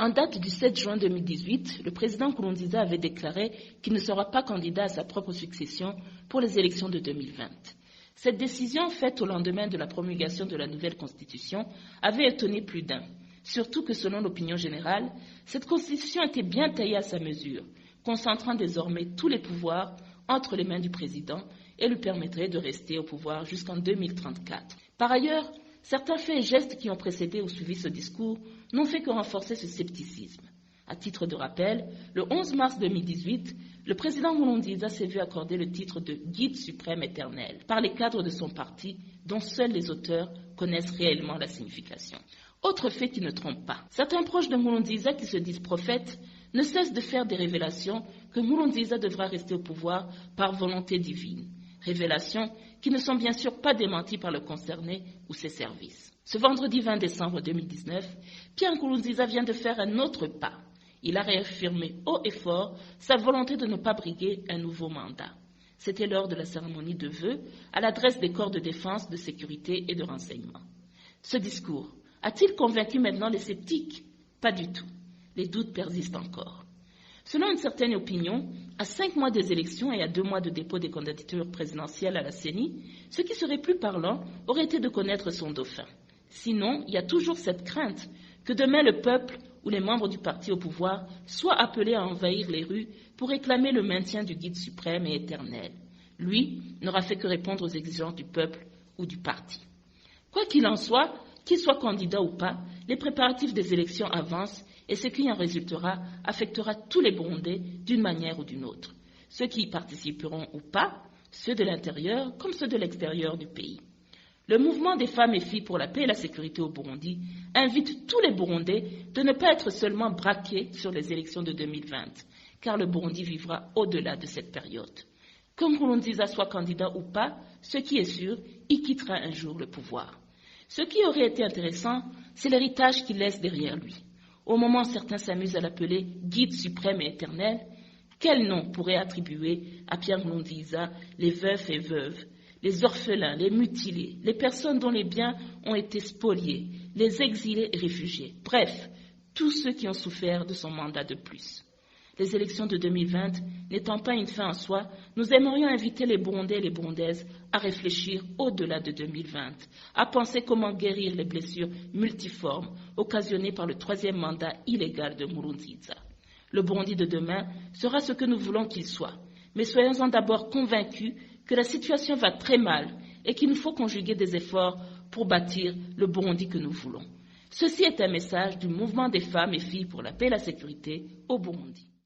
En date du 7 juin 2018, le président Nkurunziza avait déclaré qu'il ne sera pas candidat à sa propre succession pour les élections de 2020. Cette décision, faite au lendemain de la promulgation de la nouvelle constitution, avait étonné plus d'un. Surtout que selon l'opinion générale, cette constitution était bien taillée à sa mesure, concentrant désormais tous les pouvoirs entre les mains du président et lui permettrait de rester au pouvoir jusqu'en 2034. Par ailleurs, certains faits et gestes qui ont précédé ou suivi ce discours n'ont fait que renforcer ce scepticisme. À titre de rappel, le 11 mars 2018, le président Nkurunziza s'est vu accorder le titre de guide suprême éternel par les cadres de son parti, dont seuls les auteurs connaissent réellement la signification. Autre fait qui ne trompe pas. Certains proches de Nkurunziza qui se disent prophètes ne cessent de faire des révélations que Nkurunziza devra rester au pouvoir par volonté divine. Révélations qui ne sont bien sûr pas démenties par le concerné ou ses services. Ce vendredi 20 décembre 2019, Pierre Nkurunziza vient de faire un autre pas. Il a réaffirmé haut et fort sa volonté de ne pas briguer un nouveau mandat. C'était lors de la cérémonie de vœux à l'adresse des corps de défense, de sécurité et de renseignement. Ce discours a-t-il convaincu maintenant les sceptiques? Pas du tout. Les doutes persistent encore. Selon une certaine opinion, à 5 mois des élections et à 2 mois de dépôt des candidatures présidentielles à la CENI, ce qui serait plus parlant aurait été de connaître son dauphin. Sinon, il y a toujours cette crainte que demain le peuple ou les membres du parti au pouvoir soient appelés à envahir les rues pour réclamer le maintien du guide suprême et éternel. Lui n'aura fait que répondre aux exigences du peuple ou du parti. Quoi qu'il en soit, qu'il soit candidat ou pas, les préparatifs des élections avancent et ce qui en résultera affectera tous les Burundais d'une manière ou d'une autre. Ceux qui y participeront ou pas, ceux de l'intérieur comme ceux de l'extérieur du pays. Le mouvement des femmes et filles pour la paix et la sécurité au Burundi invite tous les Burundais de ne pas être seulement braqués sur les élections de 2020, car le Burundi vivra au-delà de cette période. Que Nkurunziza soit candidat ou pas, ce qui est sûr, il quittera un jour le pouvoir. Ce qui aurait été intéressant, c'est l'héritage qu'il laisse derrière lui. Au moment où certains s'amusent à l'appeler guide suprême et éternel, quel nom pourrait attribuer à Pierre Nkurunziza les veufs et veuves, les orphelins, les mutilés, les personnes dont les biens ont été spoliés, les exilés et réfugiés, bref, tous ceux qui ont souffert de son mandat de plus. Les élections de 2020 n'étant pas une fin en soi, nous aimerions inviter les Burundais et les Burundaises à réfléchir au-delà de 2020, à penser comment guérir les blessures multiformes occasionnées par le 3e mandat illégal de Nkurunziza. Le Burundi de demain sera ce que nous voulons qu'il soit, mais soyons-en d'abord convaincus que la situation va très mal et qu'il nous faut conjuguer des efforts pour bâtir le Burundi que nous voulons. Ceci est un message du mouvement des femmes et filles pour la paix et la sécurité au Burundi.